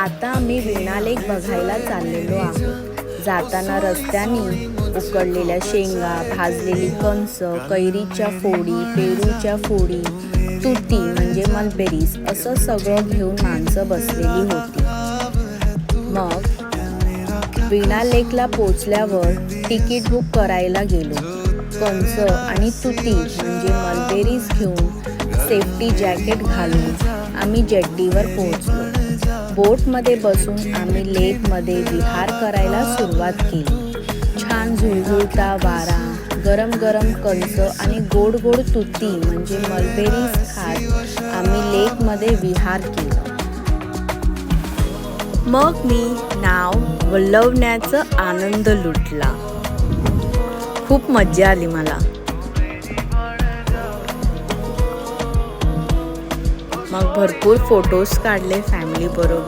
आता आम्ही वीणा लेक बघायला चाललेलो आहोत। जाताना रस्त्याने उकडलेल्या शेंगा, भाजलेली कंस, कैरीच्या फोडी, पेरूच्या फोडी, तुती म्हणजे मलबेरीज असं सगळं घेऊन माणसं बसलेली होती। मग वीणा लेकला पोचल्यावर तिकीट बुक करायला गेलो। कंस आणि तुती म्हणजे मलबेरीज घेऊन सेफ्टी जॅकेट घालून आम्ही जेट्टीवर पोहोचलो। बोटमध्ये बसून आम्ही लेकमध्ये विहार करायला सुरुवात केली। छान झुळझुळता वारा, गरम गरम कंस आणि गोड गोड तुती म्हणजे मलबेरीज खात आम्ही लेकमध्ये विहार केला। मग मी नाव वल्हवण्याचा आनंद लुटला। खूप मज्जा आली मला। मग भरपूर फोटोज काढले फॅमिली बरोबर।